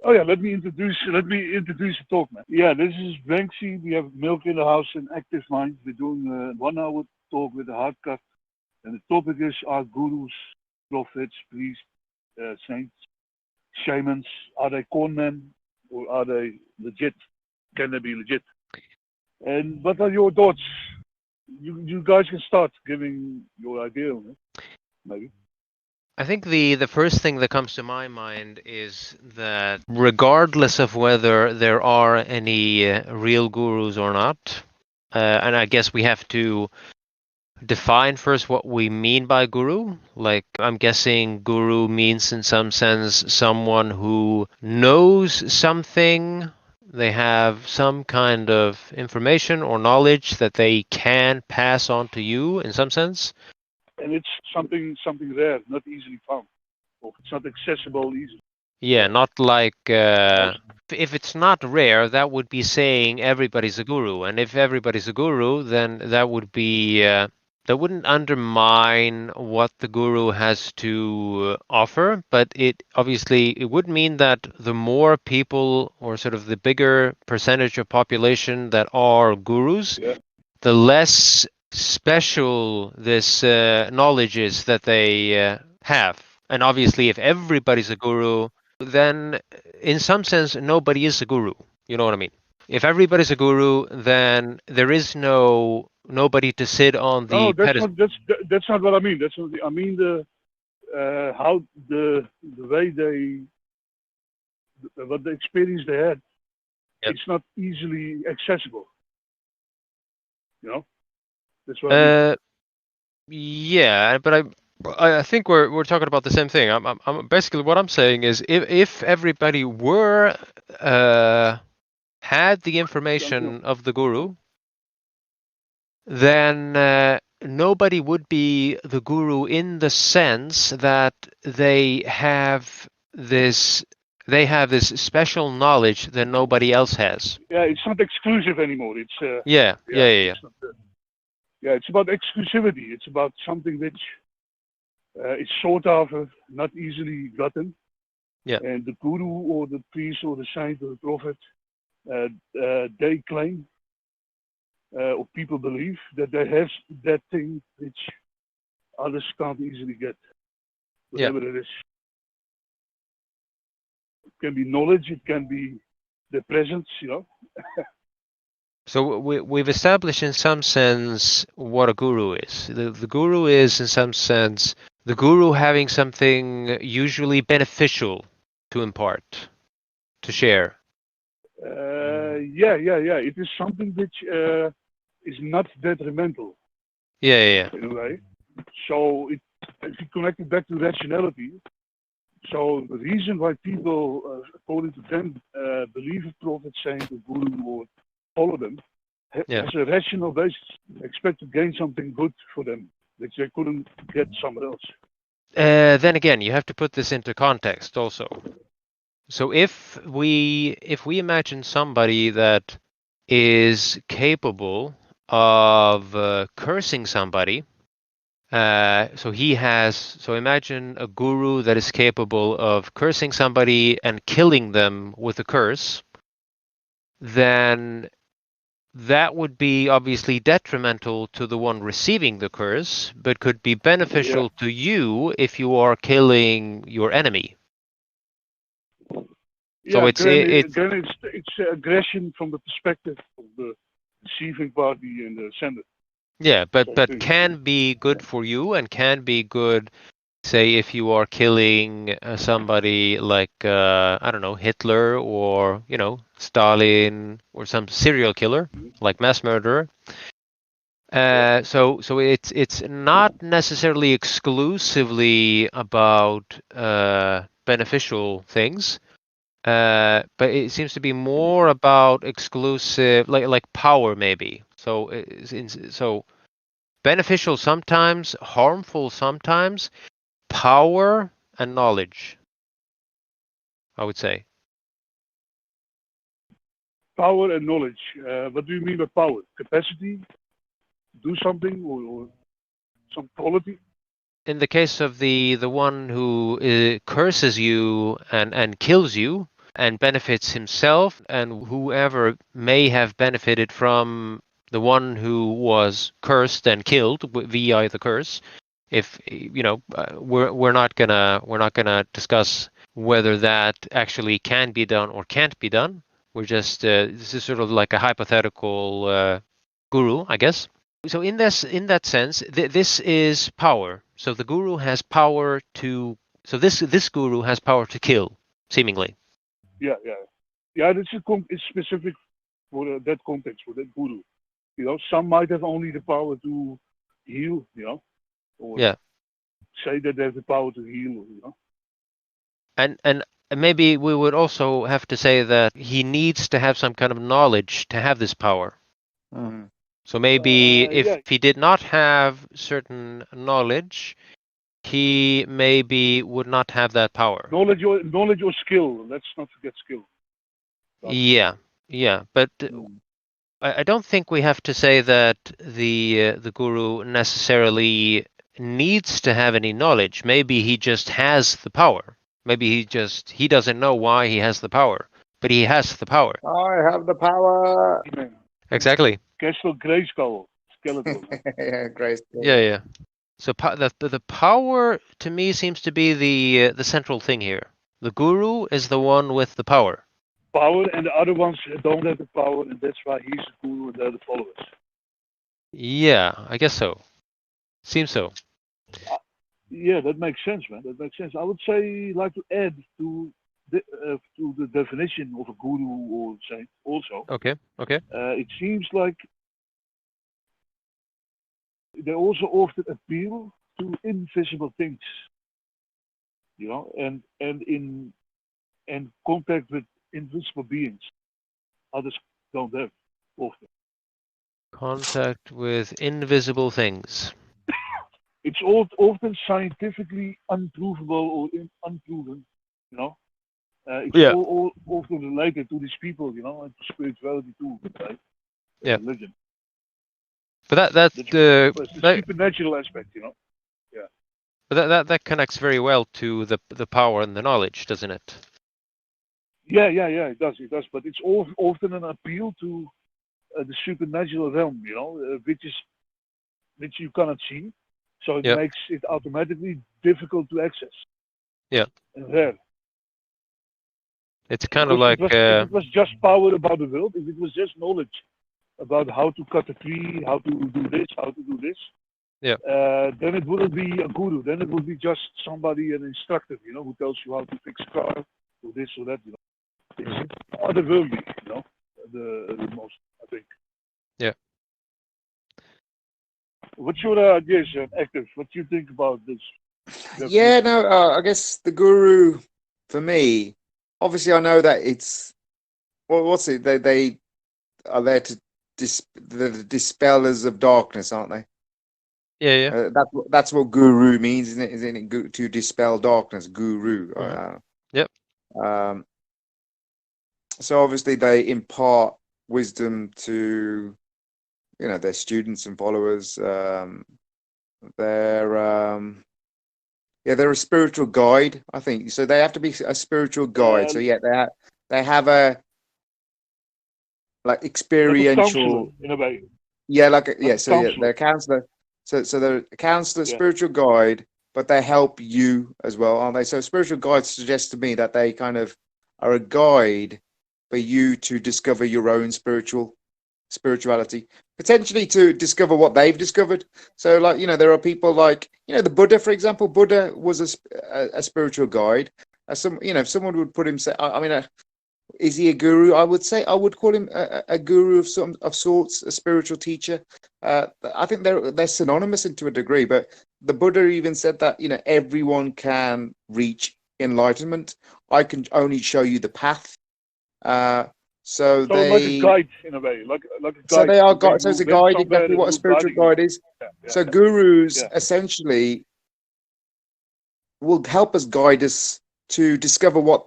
Oh yeah, let me introduce the talk, man. Yeah, this is Banksy. We have Milk in the House and Active Mind. We're doing a 1 hour talk with a hard cut. And the topic is, are gurus, prophets, priests, saints, shamans, are they con men or are they legit? Can they be legit? And what are your thoughts? You guys can start giving your idea on it, maybe. I think the first thing that comes to my mind is that regardless of whether there are any real gurus or not, and I guess we have to define first what we mean by guru. Like, I'm guessing guru means in some sense someone who knows something. They have some kind of information or knowledge that they can pass on to you in some sense. And it's something rare, not easily found, or it's not accessible easily. Yeah, Yeah. not like Most. if it's not rare, that would be saying everybody's a guru, and if everybody's a guru, then that would be that wouldn't undermine what the guru has to offer, but it would mean that the more people or sort of the bigger percentage of population that are gurus, Yeah. the less special this knowledge is that they have. And obviously, if everybody's a guru, then in some sense, nobody is a guru. You know what I mean? If everybody's a guru, then there is nobody to sit on No, the that's pedestal. not that's not what I mean. That's not. I mean the how the way they what the experience they had. Yep. It's not easily accessible. You know, that's what I mean. Uh, yeah, but I think we're talking about the same thing. I'm basically what I'm saying is if everybody were had the Until information of the guru, then nobody would be the guru in the sense that this they have this special knowledge that nobody else has. yeah, it's not exclusive anymore. It's Yeah, yeah, yeah, yeah, yeah. it's not. Yeah, it's about exclusivity. It's about something which is sought after, not easily gotten. Yeah. And the guru or the priest or the saint or the prophet, they claim or people believe that they have that thing which others can't easily get, Yeah. whatever it is. It can be knowledge, it can be the presence, you know. So we've established in some sense what a guru is. The guru is in some sense the guru having something usually beneficial to impart, to share. Yeah. It is something which is not detrimental Yeah, yeah, yeah. in a way. So if you connect it back to rationality, so the reason why people, according to them, believe a prophet, saint, or guru, or follow them, Yeah. has a rational basis. They expect to gain something good for them, which they couldn't get somewhere else. Then again, you have to put this into context also. So if we imagine somebody that is capable of cursing somebody, so imagine a guru that is capable of cursing somebody and killing them with a curse, then that would be obviously detrimental to the one receiving the curse, but could be Yeah, beneficial to you if you are killing your enemy. So yeah. it's it's Again, it's aggression from the perspective of the receiving party and the sender. yeah, but Same thing. can be good for you and can be good, say, if you are killing somebody like I don't know, Hitler or Stalin or some serial killer like mass murderer. Yeah, So it's not necessarily exclusively about beneficial things, but it seems to be more about exclusive, like power maybe. So beneficial sometimes, harmful sometimes, power and knowledge, I would say. power and knowledge. What do you mean by power? Capacity to do something or some quality? In the case of the one who curses you and kills you, and benefits himself and whoever may have benefited from the one who was cursed and killed via the curse. If we're not gonna discuss whether that actually can be done or can't be done. We're just this is sort of like a hypothetical guru, I guess. So in that sense, this is power. So the guru has power to. So this guru has power to kill, seemingly. Yeah. It's specific for that context, for that guru. Some might have only the power to heal, or say that they have the power to heal, And maybe we would also have to say that he needs to have some kind of knowledge to have this power. Mm. So maybe if he did not have certain knowledge, he maybe would not have that power. Knowledge or skill. Let's not forget skill. Yeah. But I don't think we have to say that the guru necessarily needs to have any knowledge. Maybe he just has the power. Maybe he doesn't know why he has the power, but he has the power. I have the power. Exactly. Castle Grayskull skeleton. Yeah, Grayskull. Yeah. So the power to me seems to be the central thing here. The guru is the one with the power. Power, and the other ones don't have the power, and that's why he's the guru and they're the followers. Yeah, I guess so. Seems so. Yeah, that makes sense, man. That makes sense. I would say, like to add to the definition of a guru or saint also. Okay. It seems like they also often appeal to invisible things, and in contact with invisible beings. Others don't have often. Contact with invisible things. It's often scientifically unprovable or unproven, It's all often related to these people, and to spirituality too, right? Yeah. Religion. But that's the supernatural aspect, Yeah. But that connects very well to the power and the knowledge, doesn't it? Yeah, it does. But it's often an appeal to the supernatural realm, which you cannot see. So it makes it automatically difficult to access. Yeah. And rare. It's kind of like... if it was just power about the world, if it was just knowledge about how to cut a tree, how to do this, then it wouldn't be a guru. Then it would be just somebody, an instructor, who tells you how to fix a car, do this or that, It's otherworldly, the most, I think. Yeah. What's your ideas, Active? What do you think about this? Yeah, no, I guess the guru, for me, obviously I know that it's, what's it? They are there to the dispellers of darkness, aren't they? Yeah. That's what guru means, isn't it? Isn't it to dispel darkness? Guru. Yep. So obviously they impart wisdom to, their students and followers. They're a spiritual guide, I think. So they have to be a spiritual guide. So they have a experiential, like a counselor, in a way. They're a counselor. So they're a counselor, spiritual guide, but they help you as well, aren't they? So spiritual guides suggest to me that they kind of are a guide for you to discover your own spirituality, potentially to discover what they've discovered. So there are people like, the Buddha, for example. Buddha was a spiritual guide. If someone would put him, is he a guru? I would call him a guru of sorts, a spiritual teacher. I think they're synonymous to a degree, but the Buddha even said that, everyone can reach enlightenment. I can only show you the path. So they like a guide, in a way, like a guide. So they are guides. So it's a guide, exactly what a spiritual guide is. So gurus essentially will help us, guide us to discover what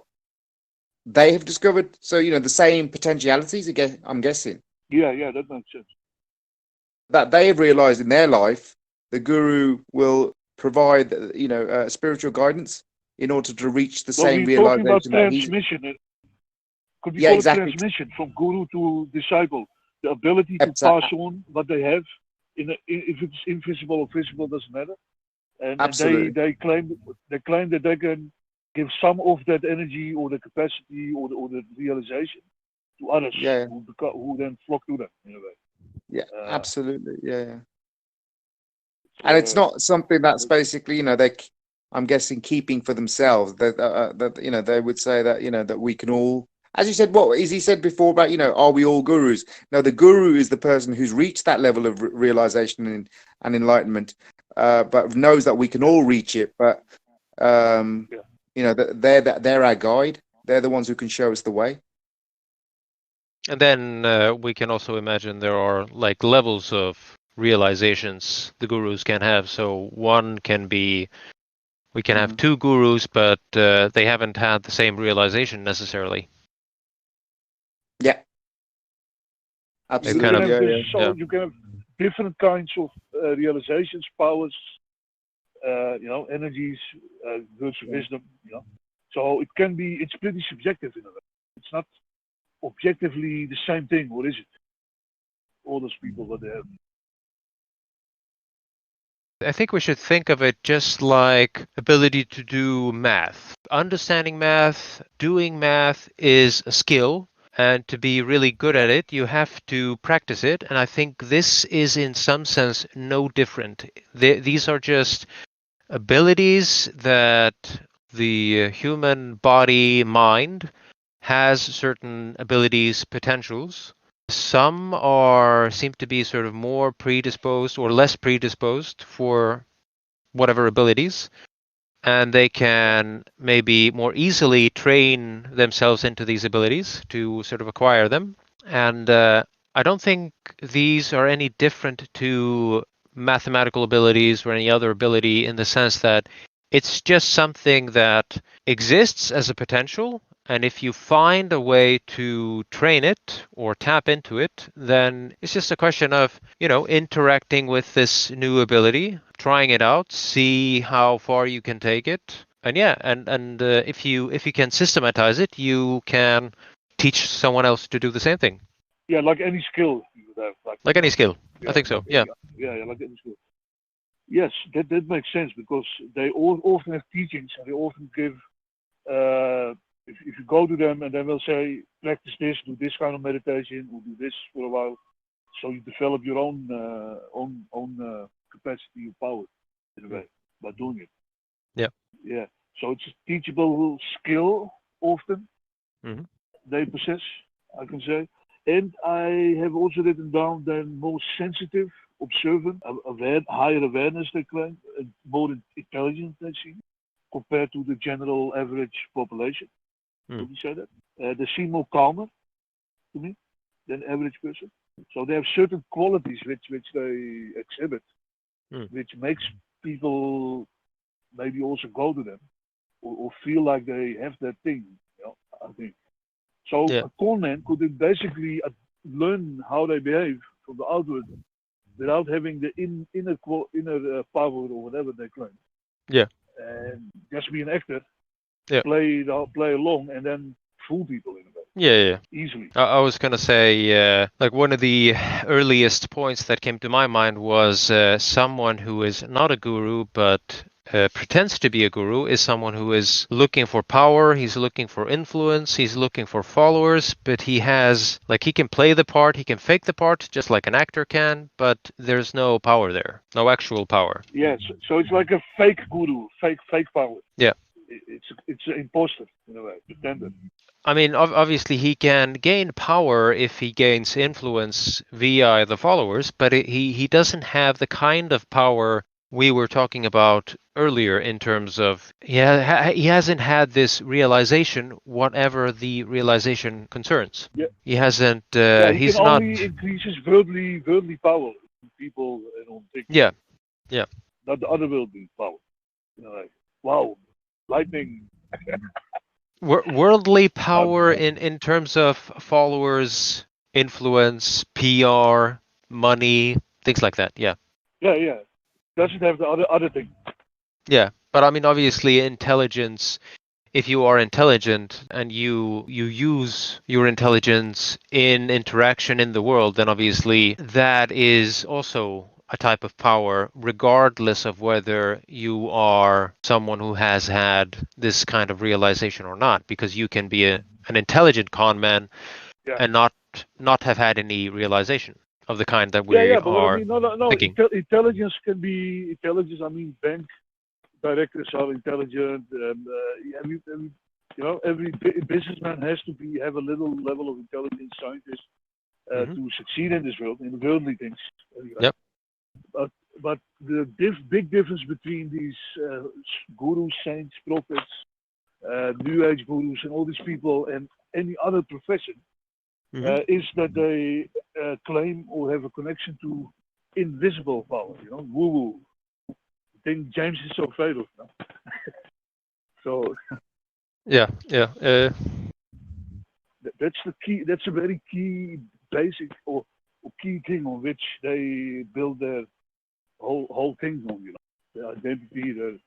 they have discovered. So the same potentialities again, I'm guessing. Yeah, that makes sense. That they have realized in their life, the guru will provide, spiritual guidance in order to reach the same realization. Talking about transmission. could we call exactly. it transmission from guru to disciple? The ability to Absolutely. pass on what they have, if it's invisible or visible, doesn't matter. And Absolutely. they claim that they can give some of that energy or the capacity or the realization to others who then flock to them in a way. Yeah, absolutely. Yeah. So, And it's not something that's basically, I'm guessing, keeping for themselves. That they would say that that we can all, as you said, what as he said before about are we all gurus? No, the guru is the person who's reached that level of realization and enlightenment, but knows that we can all reach it. But they're our guide. They're the ones who can show us the way. And then we can also imagine there are like levels of realizations the gurus can have. So one can be, we can have two gurus, but they haven't had the same realization necessarily. Yeah, absolutely. You can have different kinds of realizations, powers, energies, words of wisdom. So it can be. It's pretty subjective in a way. It's not objectively the same thing, or is it? All those people that they have. I think we should think of it just like ability to do math. Understanding math, doing math is a skill. And to be really good at it, you have to practice it. And I think this is in some sense no different. These are just abilities that the human body, mind, has certain abilities, potentials. Some seem to be sort of more predisposed or less predisposed for whatever abilities, and they can maybe more easily train themselves into these abilities to sort of acquire them. And I don't think these are any different to mathematical abilities or any other ability in the sense that it's just something that exists as a potential. And if you find a way to train it or tap into it, then it's just a question of, interacting with this new ability, trying it out, see how far you can take it. And if you can systematize it, you can teach someone else to do the same thing. Yeah, like any skill you would have. Like any skill. I think so. Yeah, like any skill. Yes, that makes sense because they often have teachings and they often give. If you go to them and then they'll say, practice this, do this kind of meditation, or do this for a while, so you develop your own capacity or power in a way by doing it. Yeah. So it's a teachable skill often they possess, I can say. And I have also written down they're more sensitive, observant, higher awareness they claim, and more intelligent they seem compared to the general average population. Would you say that? They seem more calmer to me than average person. So they have certain qualities which they exhibit, which makes people maybe also go to them or feel like they have that thing. I think. So a con man could basically learn how they behave from the outward without having the inner power or whatever they claim. Yeah. And just be an actor. Yeah. Play along and then fool people in a way. Yeah. Easily. I was gonna say, like one of the earliest points that came to my mind was someone who is not a guru but pretends to be a guru is someone who is looking for power, he's looking for influence, he's looking for followers, but he can play the part, he can fake the part just like an actor can, but there's no power there, no actual power. Yes, so it's like a fake guru, fake power. Yeah. It's an imposter in a way, pretender. I mean, obviously he can gain power if he gains influence via the followers, but he doesn't have the kind of power we were talking about earlier in terms of he hasn't had this realization, whatever the realization concerns. Yeah. He hasn't. He can only increase his worldly power in people and on things. Yeah. Not the other worldly power. Wow, lightning. Worldly power in terms of followers, influence, PR, money, things like that. Yeah. Yeah. Doesn't have the other thing. Yeah, but I mean, obviously, intelligence if you are intelligent and you use your intelligence in interaction in the world, then obviously that is also a type of power, regardless of whether you are someone who has had this kind of realization or not, because you can be an intelligent con man and not have had any realization of the kind that we But what I are mean, no, thinking. intelligence can be intelligence. I mean, bank directors are intelligent. Every businessman has to have a little level of intelligence, scientist, to succeed in this world, in the worldly things. Anyway. Yep. But the big difference between these gurus, saints, prophets, New Age gurus, and all these people, and any other profession, is that they claim or have a connection to invisible power. Woo-woo. I think James is so afraid of now. So. Yeah. That's the key. That's a very key, basic or key thing on which they build their whole thing on. Their identity, their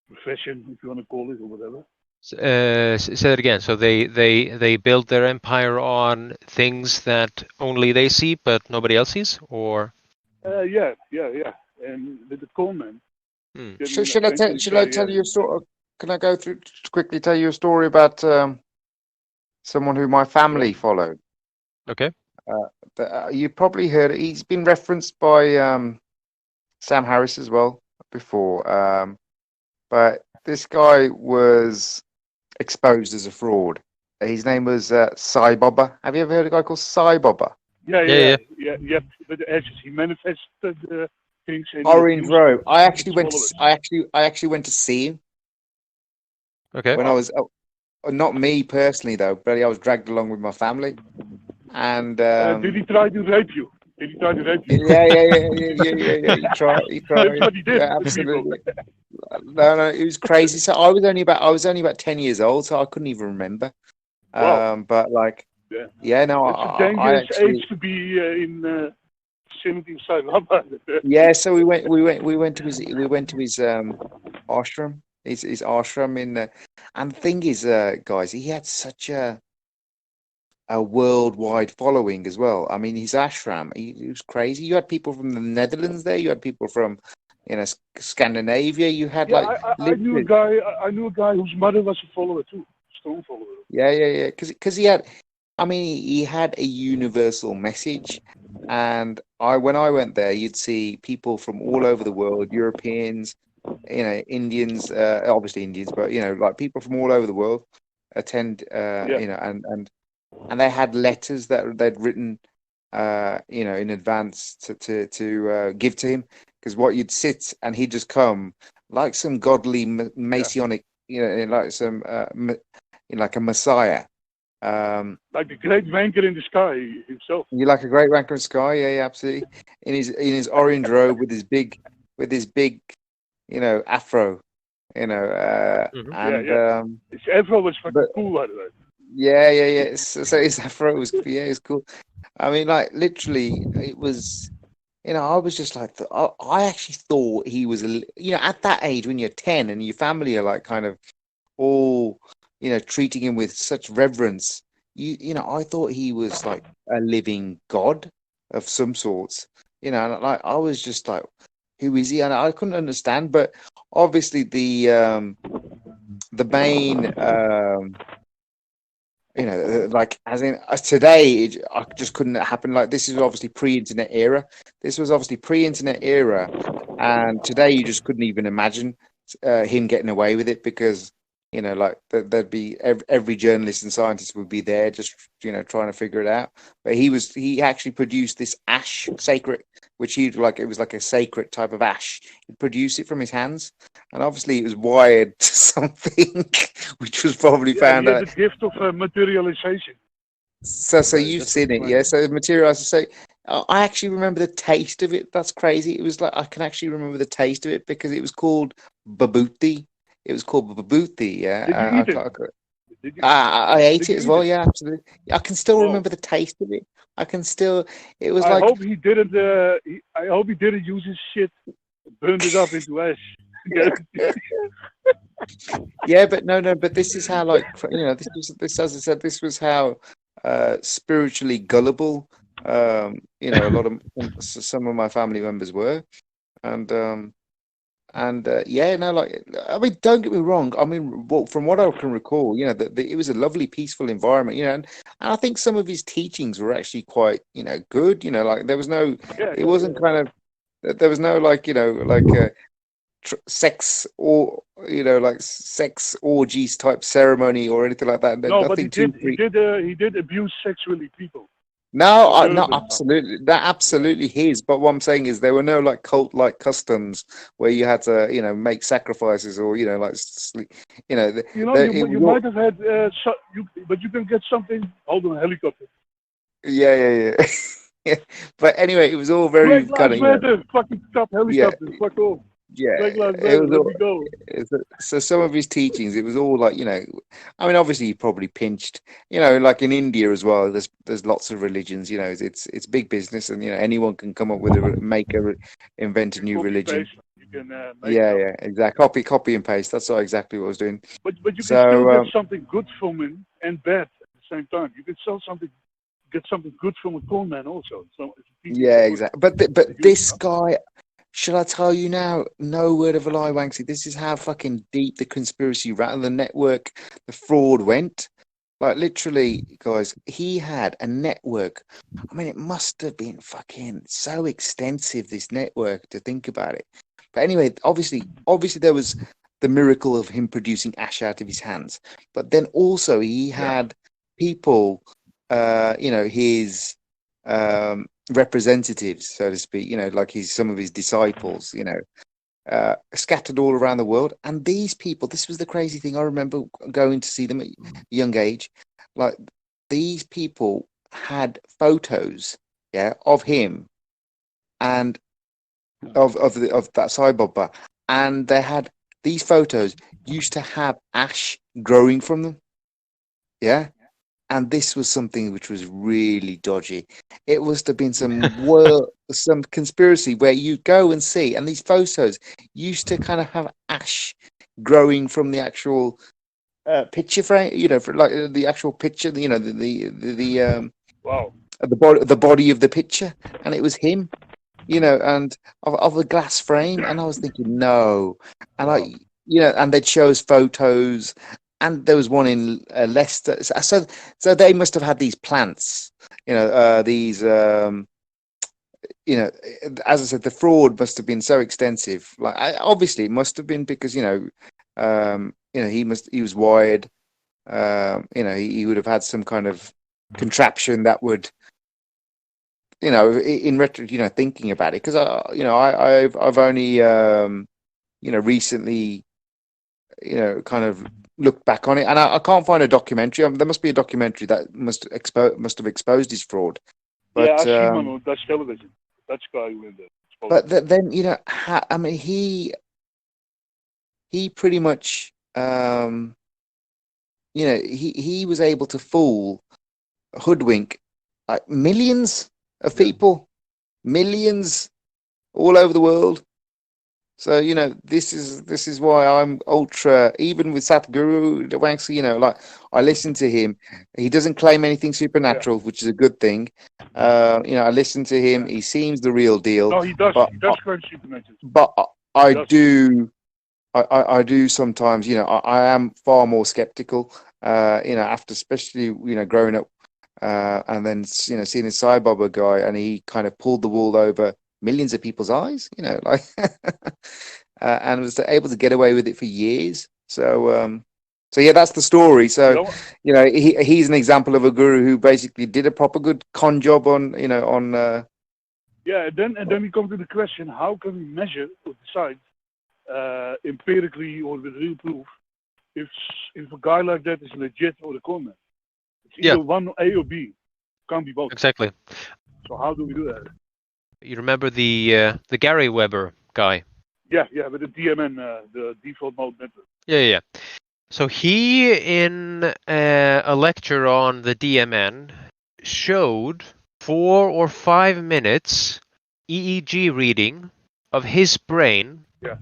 profession, if you want to call it, or whatever. Say it again. So they build their empire on things that only they see, but nobody else sees, or? Yeah. And with the con man. Should I tell you a story? Can I go through quickly? Tell you a story about someone who my family followed. Okay. You probably heard it. He's been referenced by Sam Harris as well before. But this guy was exposed as a fraud. His name was Sai Baba. Have you ever heard of a guy called Sai Baba? Yeah. But he manifested things. Orange Road. I actually went to see him. Okay. When I was not me personally though, but I was dragged along with my family. And did he try to rape you? Yeah. He tried. That's what he did. Yeah, absolutely. No, it was crazy. So I was only about 10 years old, so I couldn't even remember. Wow. But like, no, it's a dangerous age to be in vicinity of Sai Baba. Yeah, so we went to his ashram. His ashram in and the thing is, guys, he had such a worldwide following as well. I mean, his ashram, he was crazy. You had people from the Netherlands there. You had people from, Scandinavia. You had I knew a guy whose mother was a follower too, strong follower. Yeah. Because he had a universal message, and when I went there, you'd see people from all over the world, Europeans, Indians, obviously Indians, but like people from all over the world attend, and they had letters that they'd written, in advance to give to him, because what you'd sit and he'd just come like some godly messianic, like some, like a messiah. Like the great wanker in the sky himself. You like a great wanker in the sky, yeah, absolutely. In his orange robe with his big, afro, and his afro was fucking cool, by the way. Yeah. So his afro was, it's cool. I mean, like literally, it was. I was just like, I actually thought he was, at that age when you're 10 and your family are like kind of all, treating him with such reverence. I thought he was like a living god of some sorts. And like I was just like, who is he? And I couldn't understand. But obviously the main, like as today, I just couldn't happen. Like this is obviously pre-internet era. And today you just couldn't even imagine him getting away with it, because like there'd be every journalist and scientist would be there just trying to figure it out. But he actually produced this ash sacred, which it was like a sacred type of ash. He'd produce it from his hands, and obviously it was wired to something which was probably found out. The gift of materialization. So you've seen it, yeah? So materialized. So I actually remember the taste of it. That's crazy. It was like, I can actually remember the taste of it because it was called babuti. It was called babuti, yeah. Did you eat it? I ate it as well, yeah, absolutely. I can still remember the taste of it. It was like. I hope he didn't use his shit, burned it up into ash. Yeah, but no, but this is how, like, this, as I said, this was how spiritually gullible, a lot of some of my family members were, and yeah, no, like, I mean, don't get me wrong. I mean, well, from what I can recall, it was a lovely, peaceful environment, and I think some of his teachings were actually quite, good. Like there was no, it wasn't kind of, there was no like, sex or like sex orgies type ceremony or anything like that. No, but Nothing too free. he did abuse sexually people. No, I've heard no, of it now. absolutely, that absolutely his. But what I'm saying is there were no like cult-like customs where you had to, make sacrifices or like sleep. You might have had, but you can get something. Hold on, a helicopter. Yeah. Yeah. But anyway, it was all very Black kind Lives of, Matter, fucking top yeah, helicopter, fuck off. yeah. Black Lives It Matter, was let all. me go. So some of his teachings, it was all like, I mean, obviously he probably pinched, like in India as well. There's lots of religions, it's big business, and anyone can come up with invent a You new copy religion. paste, you can make it Yeah, up. yeah, exactly. Copy and paste. That's exactly what I was doing. But you can still So get something good from him and bad at the same time. You can get something good from a con man also. So it's a teaching yeah, that works. exactly. But this guy, should I tell you now? No word of a lie, Wanksy. This is how fucking deep the conspiracy rat the network, the fraud went. Like literally, guys, he had a network. I mean, it must have been fucking so extensive, this network, to think about it. But anyway, obviously there was the miracle of him producing ash out of his hands. But then also he had people, his representatives, so to speak, like some of his disciples, scattered all around the world. And these people, this was the crazy thing. I remember going to see them at a young age. Like these people had photos, yeah, of him and of that Sai Baba, and they had these photos used to have ash growing from them, yeah. And this was something which was really dodgy. It must have been some conspiracy where you go and see, and these photos used to kind of have ash growing from the actual picture frame, for like the actual picture, Wow. the body of the picture, and it was him, and of the glass frame, and I was thinking, no, and Wow. and they'd show us photos, and there was one in Leicester, so they must have had these plants, these, as I said, the fraud must have been so extensive. Like, obviously, it must have been because he was wired. He would have had some kind of contraption that would, in retro, thinking about it, because I've only recently, kind of looked back on it, and I can't find a documentary. There must be a documentary that must have exposed his fraud. Yeah, But I've seen one on Dutch television. Dutch guy with it. but then I mean, he pretty much he was able to hoodwink like millions of people, millions all over the world. So this is why I'm ultra. Even with Satguru Wangsi, like I listen to him. He doesn't claim anything supernatural, which is a good thing. I listen to him. He seems the real deal. No, he does. But He does claim supernatural. but I do. I do sometimes, I am far more skeptical, after, especially, growing up, and then, seeing a Sai Baba guy, and he kind of pulled the wool over millions of people's eyes, like, and was able to get away with it for years. So yeah, that's the story. So, he's an example of a guru who basically did a proper good con job on. Yeah, and then we come to the question: how can we measure or decide empirically or with real proof if a guy like that is legit or a con man? It's either one A or B. Can't be both. Exactly. So how do we do that? You remember the Gary Weber guy? Yeah, with the DMN, the default mode network. Yeah. So he, in a lecture on the DMN, showed 4 or 5 minutes EEG reading of his brain. Yeah.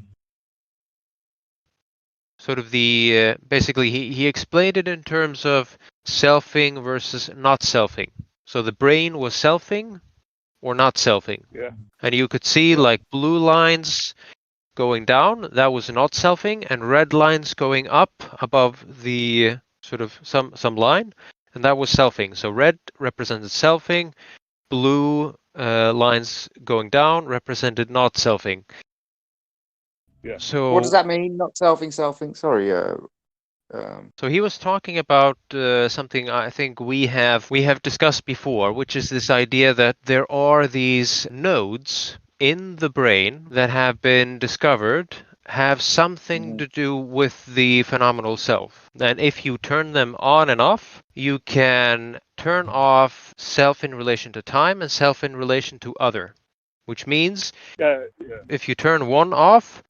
sort of the basically he explained it in terms of selfing versus not selfing. So the brain was selfing or not selfing. Yeah. And you could see like blue lines going down, that was not selfing, and red lines going up above the sort of some line, and that was selfing. So red represented selfing, blue lines going down represented not selfing. Yeah. So what does that mean? Not selfing. Sorry. So he was talking about something I think we have discussed before, which is this idea that there are these nodes in the brain that have been discovered have something to do with the phenomenal self. And if you turn them on and off, you can turn off self in relation to time and self in relation to other, which means if you turn one off,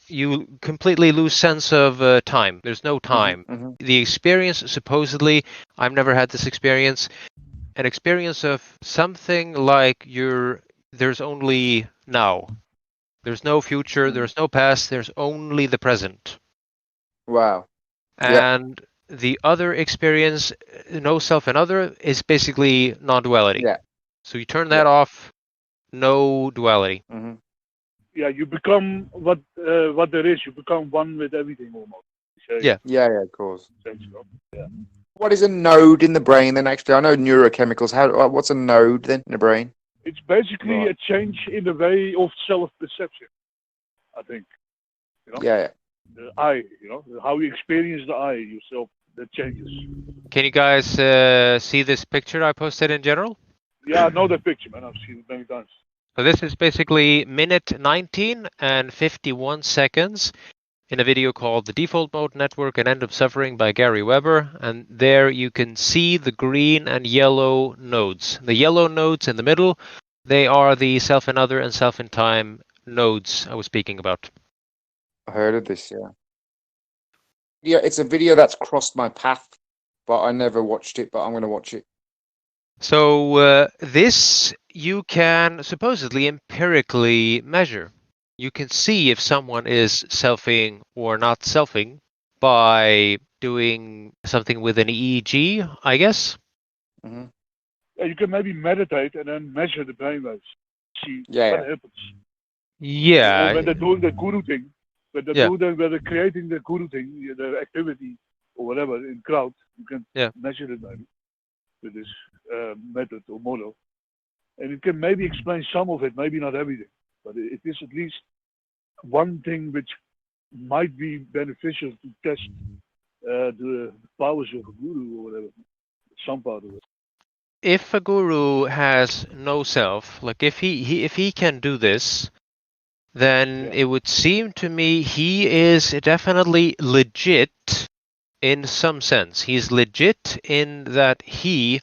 you completely lose sense of time. There's no time. The experience, supposedly, I've never had this experience, an experience of something like there's only now. There's no future, there's no past, there's only the present. Wow. And the other experience, no self and other, is basically non-duality. Yeah. So you turn that off, no duality. Yeah, you become what there is. You become one with everything almost. Yeah. Yeah, of course. Yeah. What is a node in the brain then? Actually, I know neurochemicals. What's a node then in the brain? It's basically a change in the way of self-perception, I think. You know? Yeah. The I, how you experience the I yourself, that changes. Can you guys see this picture I posted in general? Yeah, I know that picture, man. I've seen it many times. So this is basically minute 19 and 51 seconds in a video called The Default Mode Network and End of Suffering by Gary Weber. And there you can see the green and yellow nodes. The yellow nodes in the middle, they are the self and other and self and time nodes I was speaking about. I heard of this, yeah. Yeah, it's a video that's crossed my path, but I never watched it, but I'm going to watch it. So this you can supposedly empirically measure. You can see if someone is selfing or not selfing by doing something with an EEG, I guess. Yeah, you can maybe meditate and then measure the brainwaves. See what happens. Yeah. Or when they're doing the guru thing, when they're creating the guru thing, the activity or whatever in crowd, you can measure it maybe with this method or model. And it can maybe explain some of it, maybe not everything. But it is at least one thing which might be beneficial to test the powers of a guru or whatever, some part of it. If a guru has no self, like if he can do this, then it would seem to me he is definitely legit in some sense. He's legit in that he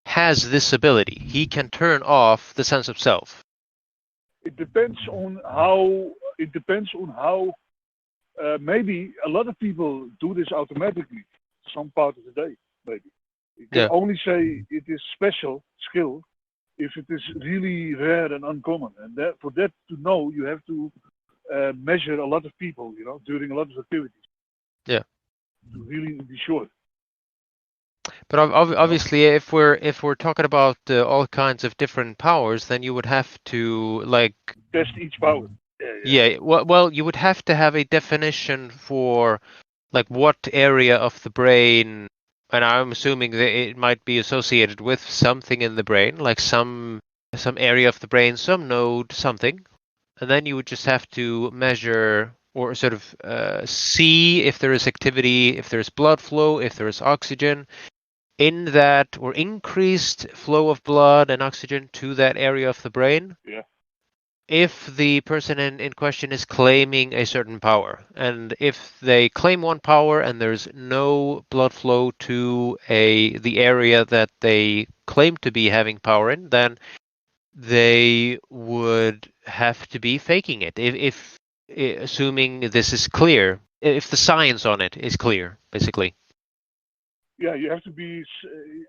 has this ability. He can turn off the sense of self. It depends on how. Maybe a lot of people do this automatically, some part of the day, maybe. You can only say it is special skill if it is really rare and uncommon. And for that to know, you have to measure a lot of people, during a lot of activities. Yeah. To really be sure. But obviously, if we're talking about all kinds of different powers, then you would have to test each power. Yeah. Well, you would have to have a definition for what area of the brain, and I'm assuming that it might be associated with something in the brain, like some area of the brain, some node, something, and then you would just have to measure or sort of see if there is activity, if there's blood flow, if there is oxygen in that, or increased flow of blood and oxygen to that area of the brain. Yeah. If the person in question is claiming a certain power, and if they claim one power and there's no blood flow to the area that they claim to be having power in, then they would have to be faking it. If assuming this is clear, if the science on it is clear, basically. Yeah, you have to be.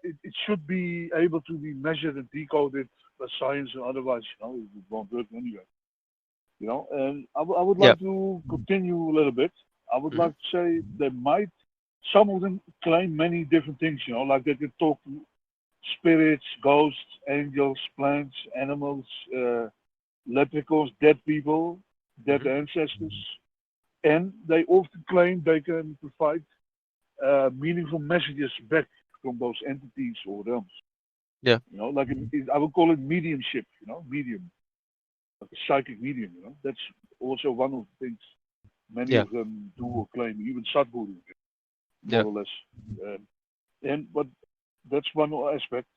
It should be able to be measured and decoded by science, and otherwise, it won't work anyway. And I would like to continue a little bit I would like to say they might. Some of them claim many different things, like they can talk to spirits, ghosts, angels, plants, animals, leprechauns, dead people, dead ancestors, and they often claim they can provide meaningful messages back from those entities or realms. Yeah. Like I would call it mediumship. Medium, like a psychic medium. That's also one of the things many of them do or claim. Even Sadhguru, more or less. But that's one aspect.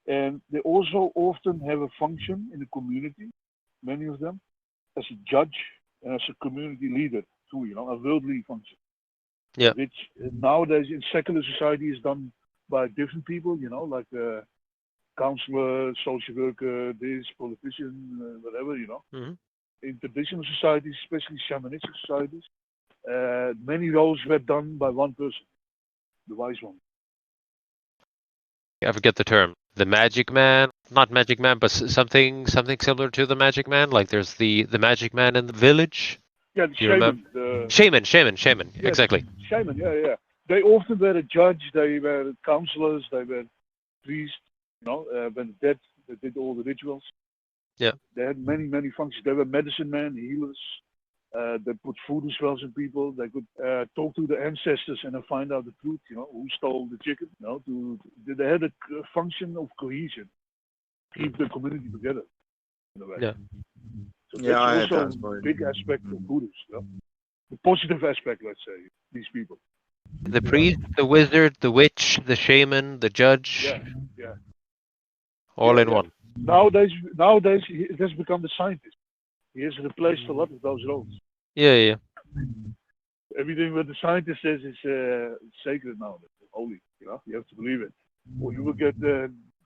And they also often have a function in the community, many of them, as a judge and as a community leader too, a worldly function. Yeah. Which nowadays in secular society is done by different people, like counselor, social worker, this, politician, whatever, In traditional societies, especially shamanistic societies, many roles were done by one person, the wise one. I forget the term. The magic man, not magic man, but something similar to the magic man. Like there's the magic man in the village. Yeah, the shaman. Shaman. Yeah, exactly. Shaman, yeah. They often were a judge. They were counselors. They were priests. When dead, they did all the rituals. Yeah. They had many functions. They were medicine men, healers. They put voodoo spells in people. They could talk to the ancestors and then find out the truth. Who stole the chicken. They had a function of cohesion, keep the community together. In a way. Yeah. So that's also a big aspect of Buddhists. The positive aspect, let's say, these people. The priest, the wizard, the witch, the shaman, the judge. Yeah. All in one. Nowadays, it has become the scientist. He has replaced a lot of those roles. Yeah. Everything what the scientist says is sacred now. Holy, you have to believe it. Or you will get,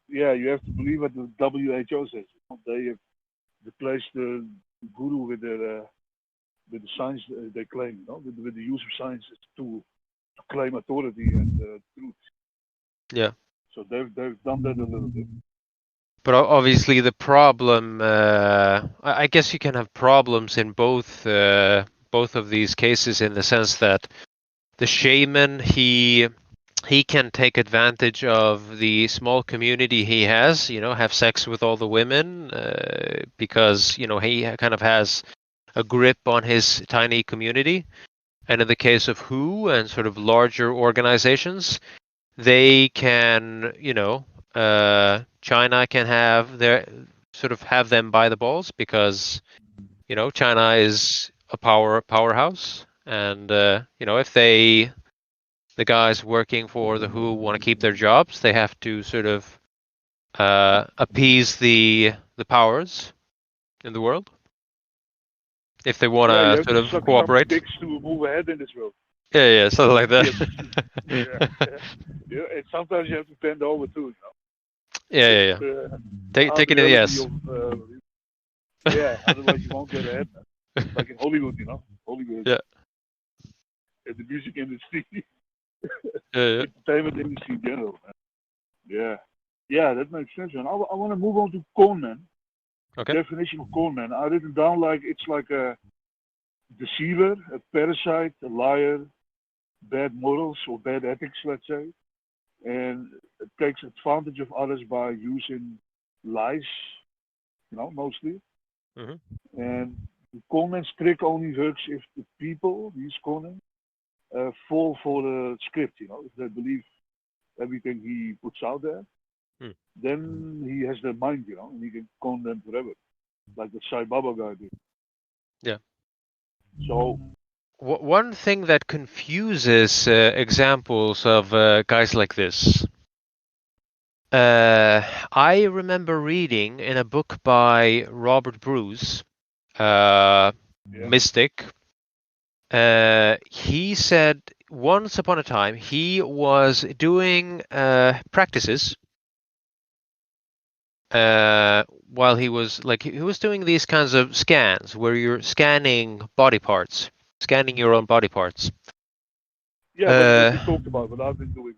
you have to believe what the WHO says. They have replaced the guru with the science they claim, with the use of science to claim authority and truth. Yeah. So they've done that a little bit. But obviously the problem, I guess you can have problems in both of these cases in the sense that the shaman, he can take advantage of the small community he has, have sex with all the women because, he kind of has a grip on his tiny community. And in the case of WHO and sort of larger organizations, they can, China can have them by the balls because, China is a powerhouse, and if the guys working for the WHO want to keep their jobs, they have to sort of appease the powers in the world if they want to sort of cooperate. Dicks to move ahead in this world. Yeah, something like that. And sometimes you have to bend over too. Yeah. Take it in the ass. Otherwise you won't get ahead. Like in Hollywood, Hollywood. Yeah. And the music industry. Yeah. Entertainment industry in general. Man. Yeah, that makes sense. Man. I want to move on to conman. Okay. Definition of conman. I written down like it's like a deceiver, a parasite, a liar, bad morals or bad ethics, let's say, and it takes advantage of others by using lies, mostly. Mm-hmm. And the conman's trick only works if the people, these conmen, fall for the script, if they believe everything he puts out there, then he has their mind, and he can con them forever, like the Sai Baba guy did. Yeah. So one thing that confuses examples of guys like this, I remember reading in a book by Robert Bruce, Mystic. He said once upon a time he was doing practices while he was doing these kinds of scans where you're scanning body parts, scanning your own body parts. Yeah, what you talked about, what I've been doing.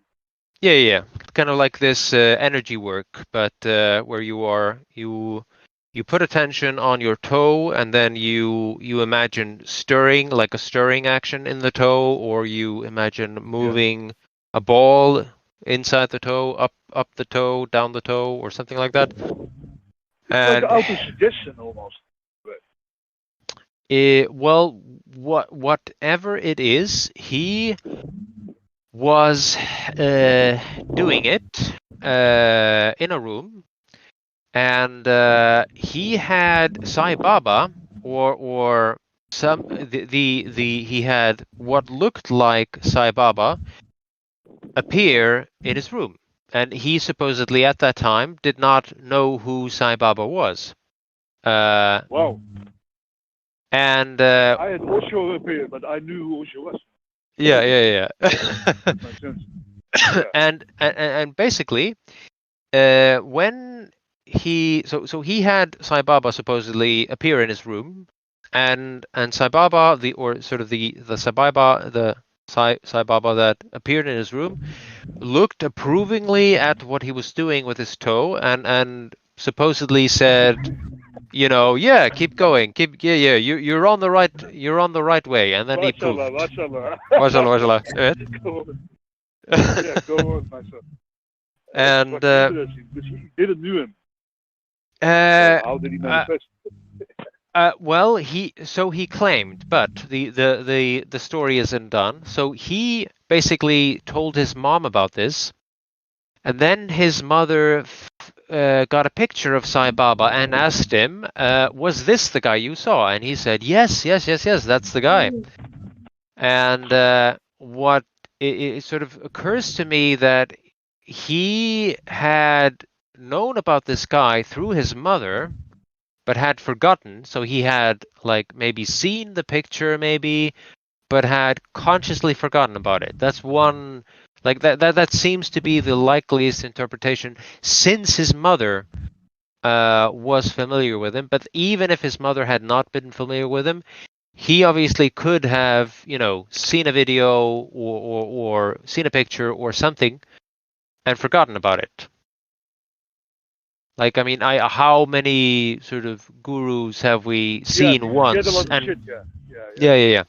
Yeah, kind of like this energy work, but where you you put attention on your toe, and then you imagine stirring, like a stirring action in the toe, or you imagine moving a ball inside the toe, up the toe, down the toe, or something like that. It's like auto-suggestion almost. Well, whatever it is, he was doing it in a room, and he had Sai Baba, or some he had what looked like Sai Baba appear in his room, and he supposedly at that time did not know who Sai Baba was. Wow. And I had Osho appeared, but I knew who Osho was. Yeah. Makes sense. Yeah. And basically, when he he had Sai Baba supposedly appear in his room, and Sai Baba, the Sai Baba that appeared in his room looked approvingly at what he was doing with his toe, and supposedly said, yeah, keep going, you're on the right way, and then he poofed. Mashallah. Evet. Go on. Yeah, go on, my son. And interesting because he didn't know him. How did he manifest? Well, he claimed, but the story isn't done. So he basically told his mom about this, and then his mother got a picture of Sai Baba and asked him, "Was this the guy you saw?" And he said, "Yes, that's the guy." And what it sort of occurs to me that he had known about this guy through his mother, but had forgotten. So he had like maybe seen the picture, maybe, but had consciously forgotten about it. That's one, like that seems to be the likeliest interpretation, since his mother was familiar with him. But even if his mother had not been familiar with him, he obviously could have, seen a video or seen a picture or something and forgotten about it. Like, I mean, how many sort of gurus have we seen once? A lot of shit, Yeah.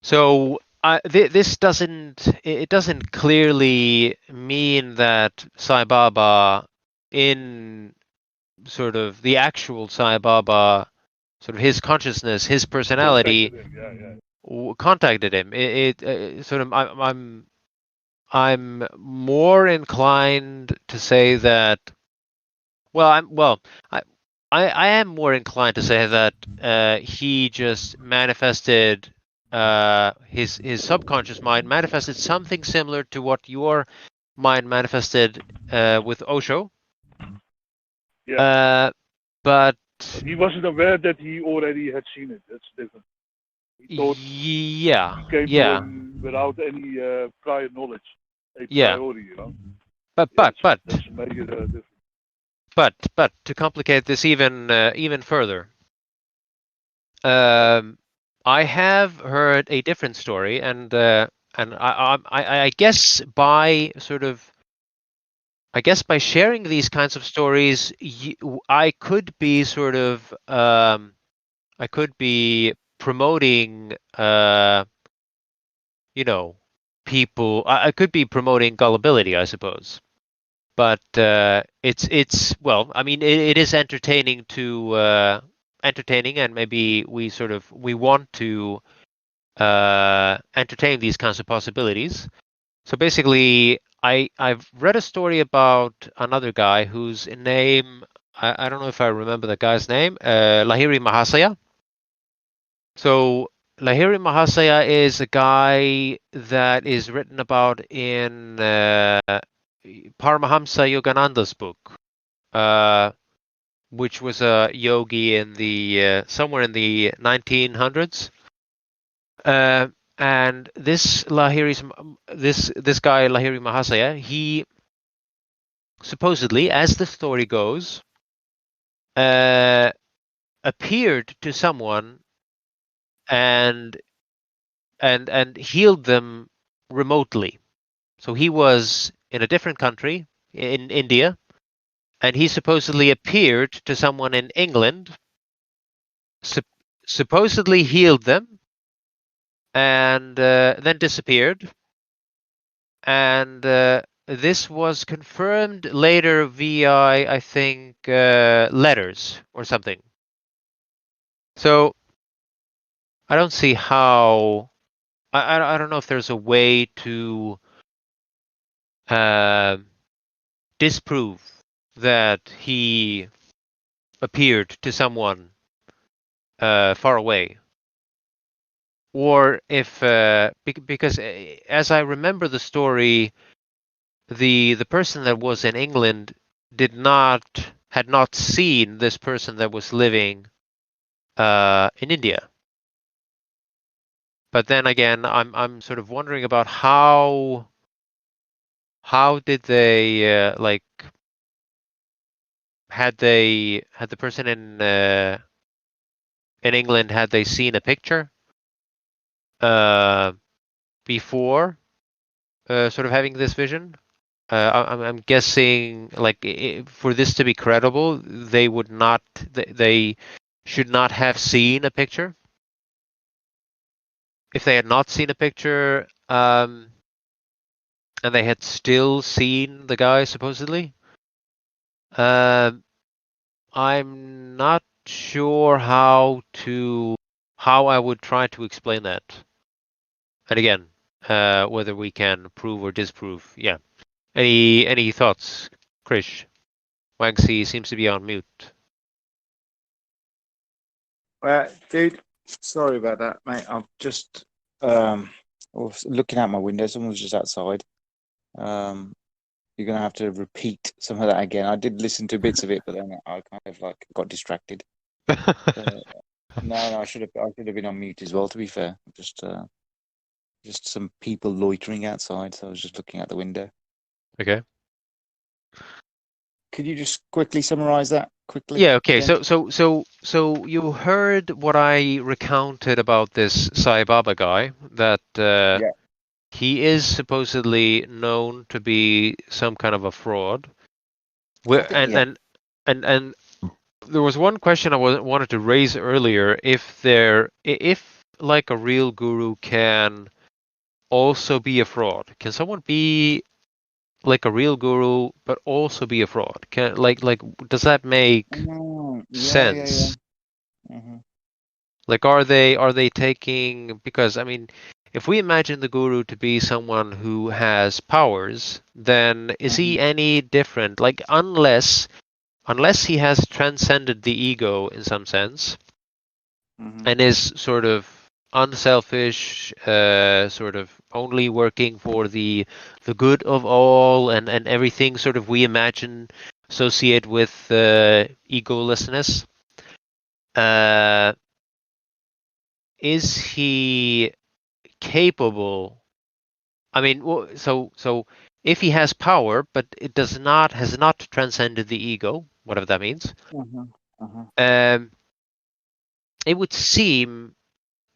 So this doesn't clearly mean that Sai Baba, in sort of the actual Sai Baba, sort of his consciousness, his personality, contacted him. It sort of I'm more inclined to say that. I am more inclined to say that he just manifested his subconscious mind manifested something similar to what your mind manifested with Osho. Yeah. But he wasn't aware that he already had seen it. That's different. He thought he came to him without any prior knowledge, a priori, But that's a major difference. But to complicate this even further, I have heard a different story, and I guess by sharing these kinds of stories, I could be sort of I could be promoting people. I could be promoting gullibility, I suppose. But it's well, I mean, it is entertaining and maybe we want to entertain these kinds of possibilities. So basically, I've read a story about another guy whose name, I don't know if I remember the guy's name, Lahiri Mahasaya. So Lahiri Mahasaya is a guy that is written about in Paramahamsa Yogananda's book, which was a yogi in the somewhere in the 1900s. And this guy Lahiri Mahasaya, he supposedly, as the story goes, appeared to someone and healed them remotely. So he was in a different country in India, and he supposedly appeared to someone in England, supposedly healed them, and then disappeared. And this was confirmed later via, I think, letters or something. So I don't see how. I don't know if there's a way to disprove that he appeared to someone far away, or if because as I remember the story, the person that was in England had not seen this person that was living in India. But then again, I'm sort of wondering about how did they like had the person in England, had they seen a picture before sort of having this vision? I'm guessing, like, for this to be credible, they would not, they should not have seen a picture. If they had not seen a picture, and they had still seen the guy supposedly, I'm not sure how I would try to explain that. And again, whether we can prove or disprove. Yeah. Any thoughts, Krish? Wagsy seems to be on mute. Dude, sorry about that, mate. I'm just looking out my window. Someone's just outside. You're gonna have to repeat some of that again. I did listen to bits of it, but then I kind of like got distracted. No, I should have been on mute as well. To be fair, just some people loitering outside, so I was just looking out the window. Okay. Could you just quickly summarize that quickly? Yeah. Okay. Again? So you heard what I recounted about this Sai Baba guy, that Yeah. he is supposedly known to be some kind of a fraud. And there was one question I wanted to raise earlier: if like a real guru can also be a fraud, can someone be like a real guru but also be a fraud? Can does that make sense? Mm-hmm. Like, are they taking, because I mean, if we imagine the guru to be someone who has powers, then is he any different? Like, unless he has transcended the ego in some sense, and is sort of unselfish, sort of only working for the good of all, and everything sort of we imagine associate with egolessness. Is he capable? I mean, so if he has power, but it has not transcended the ego, whatever that means, it would seem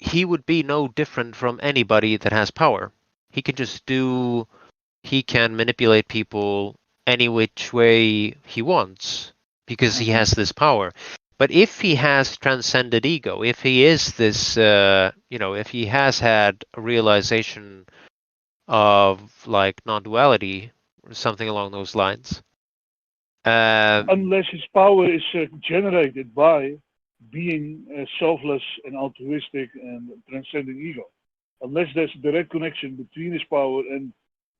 he would be no different from anybody that has power. He can manipulate people any which way he wants because he has this power. But if he has transcended ego, if he is this, if he has had a realization of like non-duality or something along those lines. Unless his power is generated by being selfless and altruistic and transcending ego. Unless there's a direct connection between his power and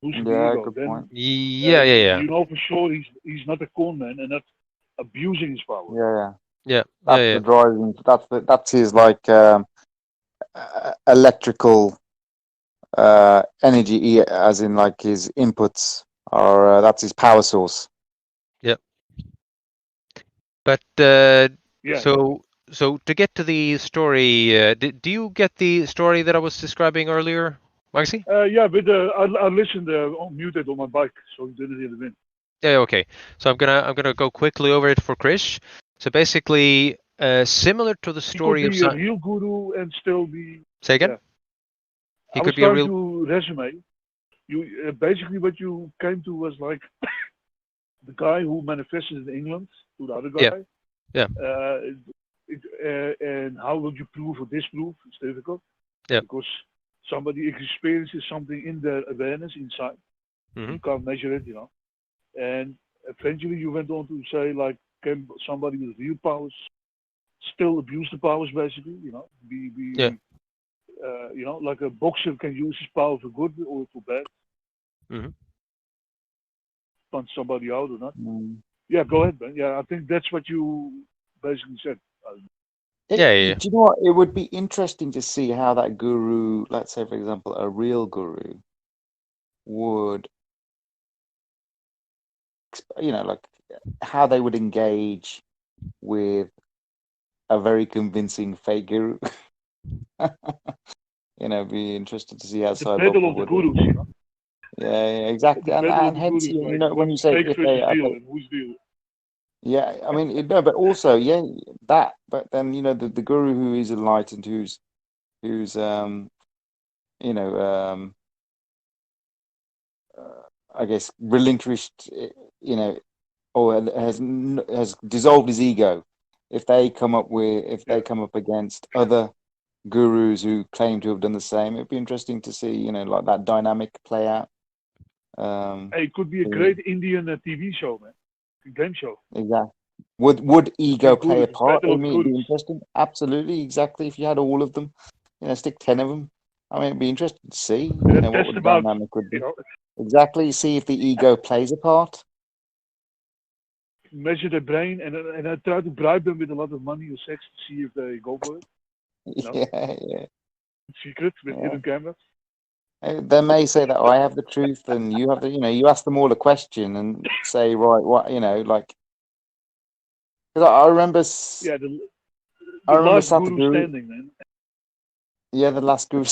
losing the ego, then you know for sure he's not a con man and not abusing his power. That's the driving. That's his like electrical energy, as in like his inputs, or that's his power source. Yep. But so to get to the story, do you get the story that I was describing earlier, Maxi? Yeah, but I listened muted on my bike, so you didn't hear the wind. Yeah, okay. So I'm gonna go quickly over it for Krish. So basically, similar to the story he could of be a real guru and still be. Say again. Yeah. He I could was be a trying real. to resume. You basically what you came to was like the guy who manifested in England to the other guy. Yeah. And how would you prove or disprove? It's difficult. Yeah. Because somebody experiences something in their awareness inside. Mm-hmm. You can't measure it, And eventually you went on to say, like, can somebody with real powers still abuse the powers, basically, like a boxer can use his power for good or for bad. Mm-hmm. Punch somebody out or not. Mm. Yeah, go ahead, man. Yeah, I think that's what you basically said. Do you know what? It would be interesting to see how that guru, let's say, for example, a real guru, would, like how they would engage with a very convincing fake guru. Be interested to see how Sai Baba battle of the would. gurus, Yeah, exactly. The battle of And the hence, gurus, when you say fake if versus they, real, and who's real? yeah, I mean, no, but also, that. But then, the guru who is enlightened, who's I guess relinquished, or has dissolved his ego. If they come up against other gurus who claim to have done the same, it'd be interesting to see, like that dynamic play out. It could be a great Indian TV show, man. A game show. Exactly. Would ego play a part? It'd be interesting. Absolutely, exactly. If you had all of them, stick 10 of them. I mean, it'd be interesting to see, what the dynamic would be. Exactly. See if the ego plays a part. Measure their brain and I try to bribe them with a lot of money or sex to see if they go for it. Yeah. Secret with hidden cameras. They may say that I have the truth and you have the, you ask them all a question and say, right, what, like. Because I remember. Yeah, the last guru standing, man. Yeah, the last guru.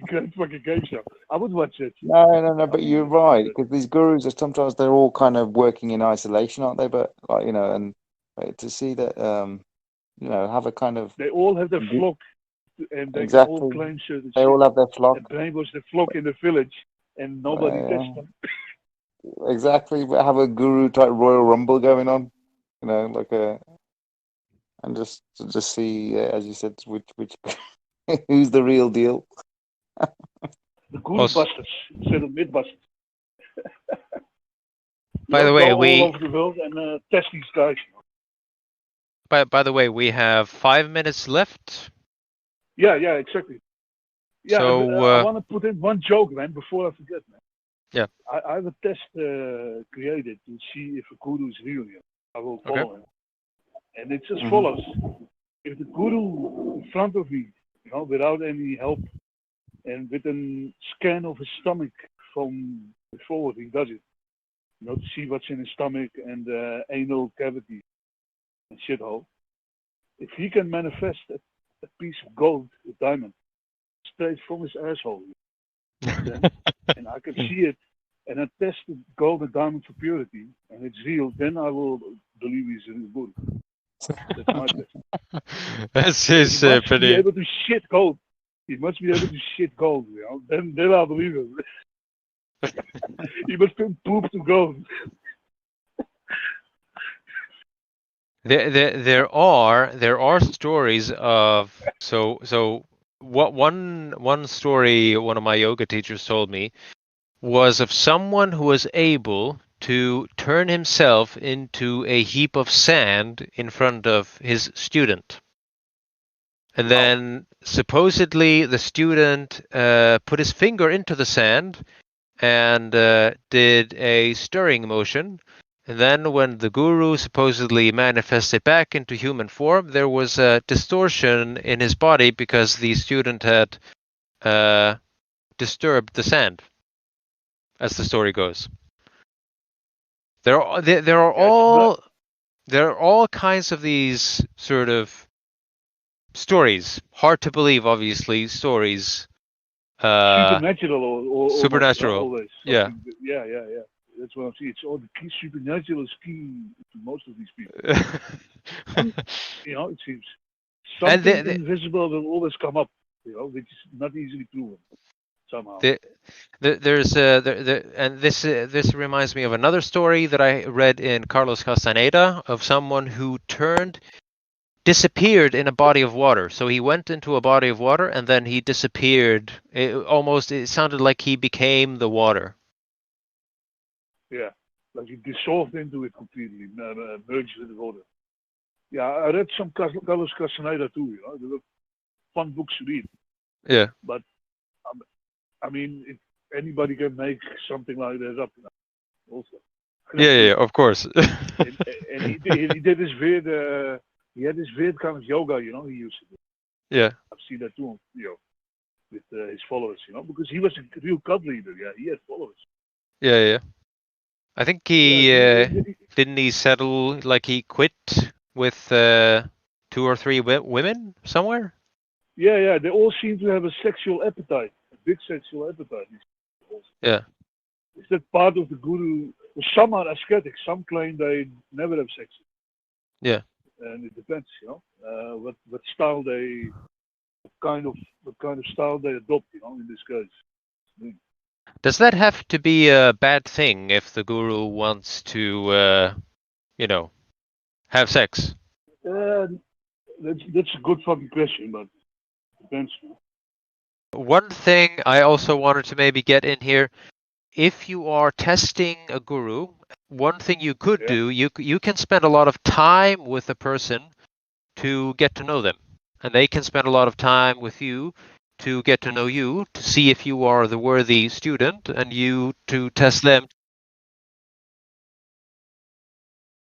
Great fucking game show. I would watch it. No, but you're right, because these gurus are sometimes they're all kind of working in isolation, aren't they? But and to see that, have a kind of they all have their flock, and they exactly. all claim certain they all have their flock. The brain was the flock in the village, and nobody touched them. Exactly, but have a guru type Royal Rumble going on, like and just see, as you said, which who's the real deal. The guru busters instead of myth busters. By the way, we all over the world and test these guys. By the way, we have 5 minutes left. Yeah, exactly. Yeah, so I want to put in one joke, man, before I forget, man. Yeah. I have a test created to see if a guru is real. I will follow him, and it's as follows: if the guru in front of me, without any help, and with a scan of his stomach from forward, he does it. To see what's in his stomach and anal cavity and shithole. If he can manifest a piece of gold, a diamond, straight from his asshole, and I can see it, and I test the gold and diamond for purity, and it's real, then I will believe he's a real Buddha. That's my test. This is he must pretty. be able to shit gold. He must be able to shit gold, Then I'll believe him. He must poop to gold. There are stories of what one story one of my yoga teachers told me was of someone who was able to turn himself into a heap of sand in front of his student. And then supposedly the student put his finger into the sand and did a stirring motion. And then when the guru supposedly manifested back into human form, there was a distortion in his body because the student had disturbed the sand, as the story goes. There are all kinds of these sort of stories. Hard to believe, obviously, stories. Supernatural or supernatural. Almost, yeah. Yeah. That's what I'm saying. It's all the key. Supernatural is key to most of these people. And, it seems something invisible will always come up, which is not easily proven. somehow. And this reminds me of another story that I read in Carlos Castaneda of someone who disappeared in a body of water. So he went into a body of water and then he disappeared. It sounded like he became the water. Yeah, like he dissolved into it completely, merged with the water. Yeah, I read some Carlos Castaneda too. They were fun books to read. Yeah. But I mean, anybody can make something like that up. Also. Yeah, of course. and he did this weird. He had this weird kind of yoga, he used to do. Yeah. I've seen that too, with his followers, because he was a real cult leader. Yeah, he had followers. Yeah. I think he didn't he settle, like he quit with 2 or 3 women somewhere? Yeah, they all seem to have a sexual appetite, a big sexual appetite. Yeah. Is that part of the guru? Some are ascetics. Some claim they never have sex. Yeah. And it depends, what style what kind of style they adopt, in this case. Does that have to be a bad thing if the guru wants to, have sex? That's a good fucking question, but it depends. One thing I also wanted to maybe get in here, if you are testing a guru, one thing you could do, you can spend a lot of time with a person to get to know them. And they can spend a lot of time with you to get to know you, to see if you are the worthy student, and you to test them